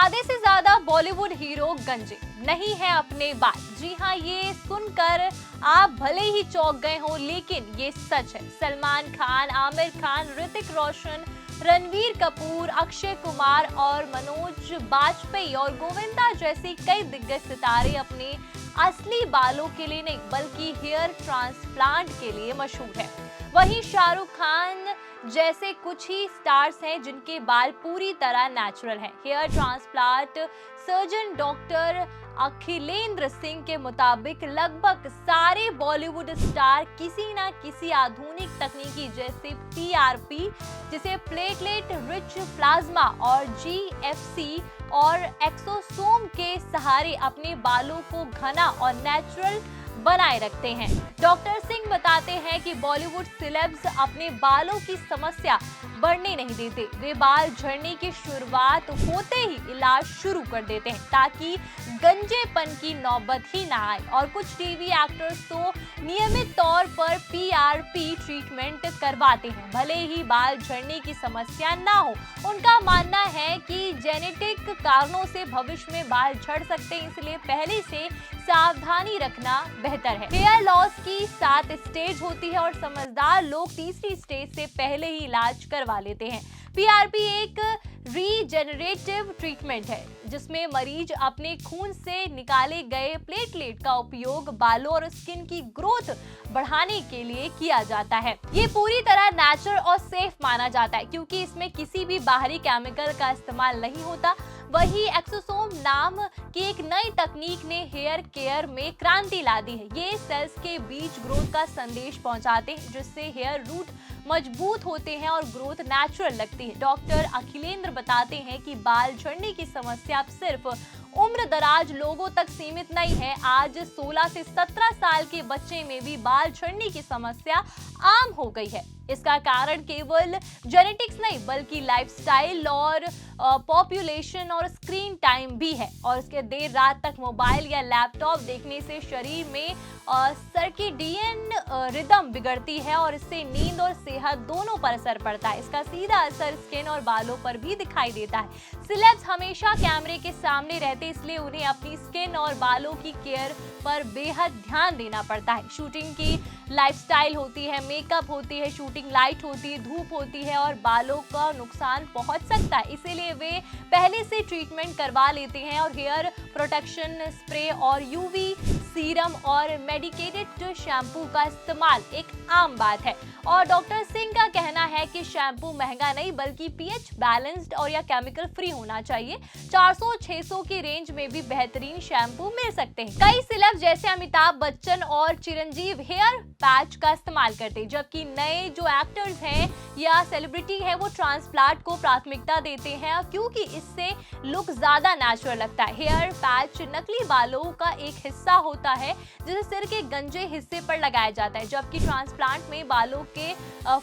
आधे से ज्यादा बॉलीवुड हीरो गंजे नहीं है अपने बाल। जी हाँ, ये सुनकर आप भले ही चौंक गए हो, लेकिन ये सच है। सलमान खान, आमिर खान, ऋतिक रोशन, रणवीर कपूर, अक्षय कुमार और मनोज बाजपेयी और गोविंदा जैसे कई दिग्गज सितारे अपने असली बालों के लिए नहीं बल्कि हेयर ट्रांसप्लांट के लिए मशहूर है। वहीं शाहरुख खान जैसे कुछ ही स्टार्स हैं जिनके बाल पूरी तरह नेचुरल हैं। Hair transplant surgeon doctor Akhilendra Singh के मुताबिक लगभग सारे बॉलीवुड स्टार किसी ना किसी आधुनिक तकनीकी जैसे पीआरपी, जिसे प्लेटलेट रिच प्लाज्मा, और जीएफसी और एक्सोसोम के सहारे अपने बालों को घना और नेचुरल बनाए रखते हैं। डॉक्टर सिंह बताते हैं कि बॉलीवुड सेलेब्स अपने बालों की समस्या बढ़ने नहीं देते। वे बाल झड़ने की शुरुआत होते ही इलाज शुरू कर देते हैं ताकि गंजेपन की नौबत ही ना आए। और कुछ टीवी एक्टर्स तो नियमित तौर पर पीआरपी ट्रीटमेंट करवाते हैं भले ही बाल झड़ने की समस्या ना हो। उनका मानना है कि जेनेटिक कारणों से भविष्य में बाल झड़ सकते हैं, इसलिए पहले से सावधानी रखना बेहतर है। हेयर लॉस की 7 स्टेज होती है और समझदार लोग तीसरी स्टेज से पहले ही इलाज करवा लेते हैं। पीआरपी एक रीजेनरेटिव ट्रीटमेंट है जिसमें मरीज अपने खून से निकाले गए प्लेटलेट का उपयोग बालों और स्किन की ग्रोथ बढ़ाने के लिए किया जाता है। ये पूरी तरह नेचुरल और सेफ माना जाता है क्योंकि इसमें किसी भी बाहरी केमिकल का इस्तेमाल नहीं होता। वही एक्सोसोम नाम की एक नई तकनीक ने हेयर केयर में क्रांति ला दी है। ये सेल्स के बीच ग्रोथ का संदेश पहुंचाते हैं जिससे हेयर रूट मजबूत होते हैं और ग्रोथ नेचुरल लगती है। डॉक्टर अखिलेंद्र बताते हैं कि बाल झड़ने की समस्या अब सिर्फ उम्र दराज लोगों तक सीमित नहीं है। आज 16 से 17 साल के बच्चे में भी बाल झड़ने की समस्या आम हो गई है। इसका कारण केवल जेनेटिक्स नहीं बल्कि लाइफस्टाइल और पॉपुलेशन और स्क्रीन टाइम भी है। और इसके देर रात तक मोबाइल या लैपटॉप देखने से शरीर में सर्केडियन रिदम बिगड़ती है और इससे नींद और सेहत दोनों पर असर पड़ता है। इसका सीधा असर स्किन और बालों पर भी दिखाई देता है। सेलेब्स हमेशा कैमरे के सामने रहते इसलिए उन्हें अपनी स्किन और बालों की केयर पर बेहद ध्यान देना पड़ता है। शूटिंग की लाइफस्टाइल होती है, मेकअप होती है, शूटिंग लाइट होती है, धूप होती है और बालों का नुकसान पहुंच सकता है, इसीलिए वे पहले से ट्रीटमेंट करवा लेते हैं। और हेयर प्रोटेक्शन स्प्रे और यूवी सीरम और मेडिकेटेड शैम्पू का इस्तेमाल एक आम बात है। और डॉक्टर सिंह का कहना है कि शैम्पू महंगा नहीं बल्कि पीएच बैलेंस्ड और या केमिकल फ्री होना चाहिए। 400-600 की रेंज में भी बेहतरीन शैम्पू मिल सकते हैं। कई सेलेब्स जैसे अमिताभ बच्चन और चिरंजीव हेयर पैच का इस्तेमाल करते हैं, जबकि नए जो एक्टर्स हैं या सेलिब्रिटी है वो ट्रांसप्लांट को प्राथमिकता देते हैं क्योंकि इससे लुक ज्यादा नेचुरल लगता है। हेयर पैच नकली बालों का एक हिस्सा होता है जिसे सिर के गंजे हिस्से पर लगाया जाता है, जबकि ट्रांसप्लांट में बालों के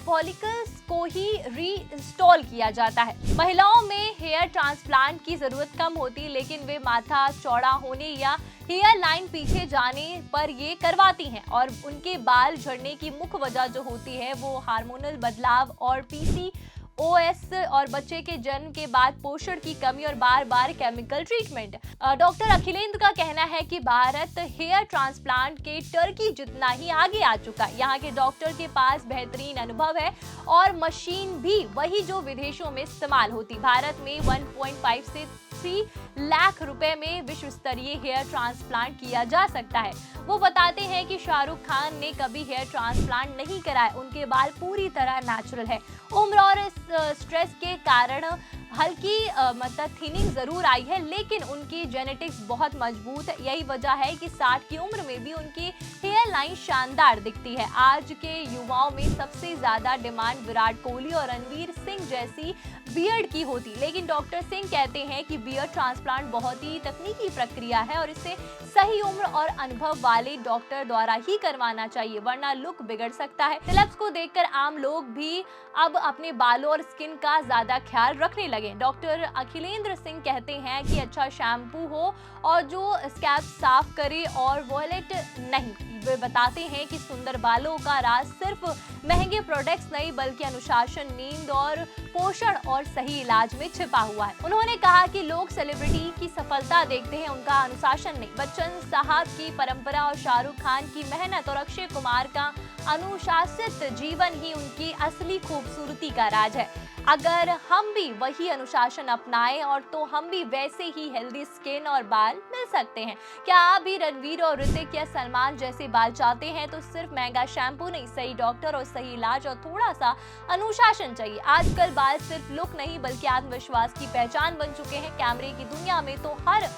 फॉलिकल्स को ही रीइंस्टॉल किया जाता है। महिलाओं में हेयर ट्रांसप्लांट की जरूरत कम होती है, लेकिन वे माथा चौड़ा होने या हेयर लाइन पीछे जाने पर ये करवाती हैं। और उनके बाल झड़ने की मुख्य वजह जो होती है वो हार्मोनल बदलाव और पीसीओएस और बच्चे के जन्म के बाद पोषण की कमी और बार बार केमिकल ट्रीटमेंट। डॉक्टर अखिलेंद्र का कहना है कि भारत हेयर ट्रांसप्लांट के टर्की जितना ही आगे आ चुका है। यहाँ के डॉक्टर के पास बेहतरीन अनुभव है और मशीन भी वही जो विदेशों में इस्तेमाल होती। भारत में 1.5 से 3 लाख रुपए में विश्व स्तरीय हेयर ट्रांसप्लांट किया जा सकता है। वो बताते हैं कि शाहरुख खान ने कभी हेयर ट्रांसप्लांट नहीं कराया, उनके बाल पूरी तरह नेचुरल है। उम्र और स्ट्रेस के कारण हल्की मतलब थिनिंग जरूर आई है, लेकिन उनकी जेनेटिक्स बहुत मजबूत है। यही वजह है कि 60 की उम्र में भी उनकी हेयर लाइन शानदार दिखती है। आज के युवाओं में सबसे ज्यादा डिमांड विराट कोहली और रणवीर सिंह जैसी बियर्ड की होती, लेकिन डॉक्टर सिंह कहते हैं कि बियर्ड ट्रांसप्लांट बहुत ही तकनीकी प्रक्रिया है और इसे सही उम्र और अनुभव वाले डॉक्टर द्वारा ही करवाना चाहिए, वरना लुक बिगड़ सकता है। सेलेब्स को देखकर आम लोग भी अब अपने बालों और स्किन का ज्यादा ख्याल रखने लगे। डॉक्टर अखिलेंद्र सिंह कहते हैं कि अच्छा शैम्पू हो और जो स्कैल्प साफ करे और वॉलेट नहीं। वे बताते हैं कि सुंदर बालों का राज सिर्फ महंगे प्रोडक्ट्स नहीं बल्कि अनुशासन, नींद और पोषण और सही इलाज में छिपा हुआ है। उन्होंने कहा कि लोग लोग सेलिब्रिटी की सफलता देखते हैं, उनका अनुशासन नहीं। बच्चन साहब की परंपरा और शाहरुख खान की मेहनत और अक्षय कुमार का अनुशासित जीवन ही उनकी असली खूबसूरती का राज है। अगर हम भी वही अनुशासन अपनाएं और तो हम भी वैसे ही हेल्दी स्किन और बाल मिल सकते हैं। क्या आप भी रणवीर और ऋतिक या सलमान जैसे बाल चाहते हैं? तो सिर्फ महंगा शैम्पू नहीं, सही डॉक्टर और सही इलाज और थोड़ा सा अनुशासन चाहिए। आजकल बाल सिर्फ लुक नहीं बल्कि आत्मविश्वास की पहचान बन चुके हैं। कैमरे की दुनिया में तो हर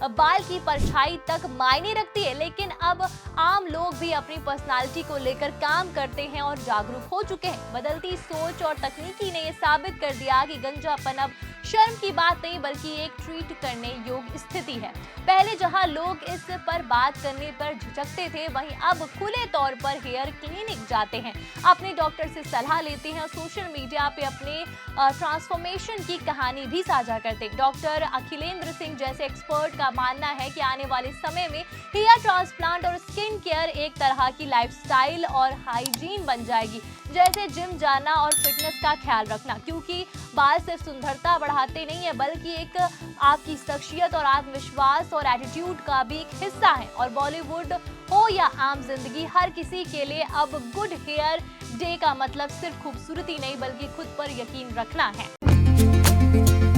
बाल की परछाई तक मायने रखती है, लेकिन अब आम लोग भी अपनी पर्सनालिटी को लेकर काम करते हैं और जागरूक हो चुके हैं। बदलती सोच और तकनीकी ने ये साबित कर दिया कि गंजापन अब शर्म की बात नहीं बल्कि एक ट्रीट करने योग्य स्थिति है। पहले जहां लोग इस पर बात करने पर झिझकते थे, वहीं अब खुले तौर पर हेयर क्लिनिक जाते हैं, अपने डॉक्टर से सलाह लेते हैं और सोशल मीडिया पे अपने ट्रांसफॉर्मेशन की कहानी भी साझा करते हैं। डॉक्टर अखिलेंद्र सिंह जैसे एक्सपर्ट का मानना है कि आने वाले समय में हेयर ट्रांसप्लांट और स्किन केयर एक तरह की लाइफस्टाइल और हाइजीन बन जाएगी, जैसे जिम जाना और फिटनेस का ख्याल रखना, क्योंकि बाल सिर्फ सुंदरता बढ़ाते नहीं है बल्कि एक आपकी शख्सियत और आत्मविश्वास और एटीट्यूड का भी एक हिस्सा है। और बॉलीवुड हो या आम जिंदगी, हर किसी के लिए अब गुड हेयर डे का मतलब सिर्फ खूबसूरती नहीं बल्कि खुद पर यकीन रखना है।